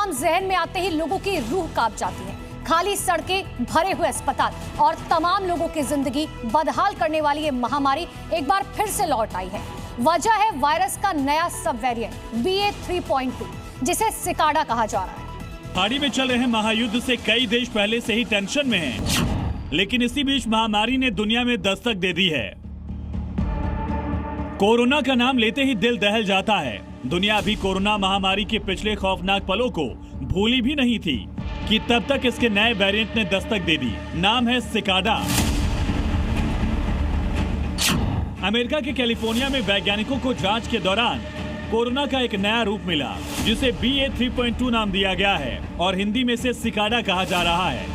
नाम जहन में आते ही लोगों की रूह कांप जाती है। खाली सड़कें, भरे हुए अस्पताल और तमाम लोगों की जिंदगी बदहाल करने वाली ये महामारी एक बार फिर से लौट आई है। वजह है वायरस का नया सब वेरिएंट BA.3.2, जिसे सिकाडा कहा जा रहा है। खाड़ी में चल रहे महायुद्ध से कई देश पहले से ही टेंशन में हैं, लेकिन इसी बीच महामारी ने दुनिया में दस्तक दे दी है। कोरोना का नाम लेते ही दिल दहल जाता है। दुनिया अभी कोरोना महामारी के पिछले खौफनाक पलों को भूली भी नहीं थी कि तब तक इसके नए वेरिएंट ने दस्तक दे दी। नाम है सिकाडा। अमेरिका के कैलिफोर्निया में वैज्ञानिकों को जांच के दौरान कोरोना का एक नया रूप मिला, जिसे BA.3.2 नाम दिया गया है और हिंदी में से सिकाडा कहा जा रहा है।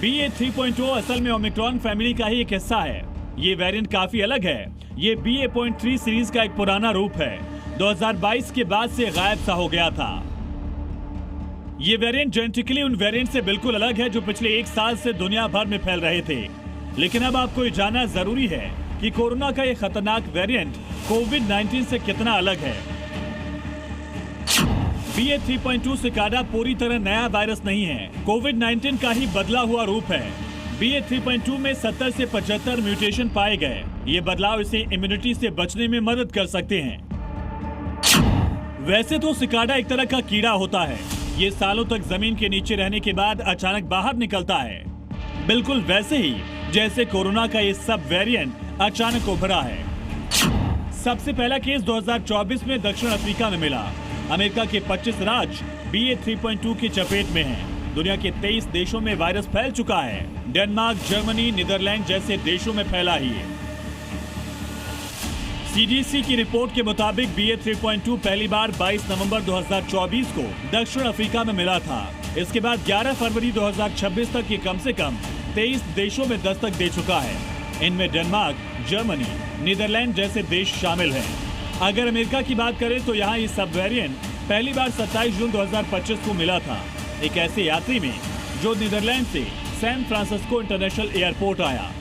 BA.3.2 असल में ओमिक्रॉन फैमिली का ही एक हिस्सा है। ये वेरिएंट काफी अलग है। ये BA.3 सीरीज का एक पुराना रूप है। 2022 के बाद से गायब सा हो गया था। ये वेरिएंट जेनेटिकली उन वेरिएंट से बिल्कुल अलग है जो पिछले एक साल से दुनिया भर में फैल रहे थे। लेकिन अब आपको ये जानना जरूरी है कि कोरोना का ये खतरनाक वेरिएंट कोविड-19 से कितना अलग है। BA.3.2 सिकाडा पूरी तरह नया वायरस नहीं है, कोविड-19 का ही बदला हुआ रूप है। BA.3.2 में 70 से 75 म्यूटेशन पाए गए। ये बदलाव इसे इम्यूनिटी से बचने में मदद कर सकते हैं। वैसे तो सिकाडा एक तरह का कीड़ा होता है। ये सालों तक जमीन के नीचे रहने के बाद अचानक बाहर निकलता है, बिल्कुल वैसे ही जैसे कोरोना का ये सब वेरिएंट अचानक उभरा है। सबसे पहला केस 2024 में दक्षिण अफ्रीका में मिला। अमेरिका के 25 राज्य BA.3.2 की चपेट में हैं। दुनिया के 23 देशों में वायरस फैल चुका है। डेनमार्क, जर्मनी, नीदरलैंड जैसे देशों में फैला ही है। CDC की रिपोर्ट के मुताबिक BA.3.2 पहली बार 22 नवंबर 2024 को दक्षिण अफ्रीका में मिला था। इसके बाद 11 फरवरी 2026 तक ये कम से कम 23 देशों में दस्तक दे चुका है। इनमें डेनमार्क, जर्मनी, नीदरलैंड जैसे देश शामिल हैं। अगर अमेरिका की बात करें तो यहाँ ये सब वेरिएंट पहली बार 27 जून 2025 को मिला था, एक ऐसे यात्री में जो नीदरलैंड से सैन फ्रांसिस्को इंटरनेशनल एयरपोर्ट आया।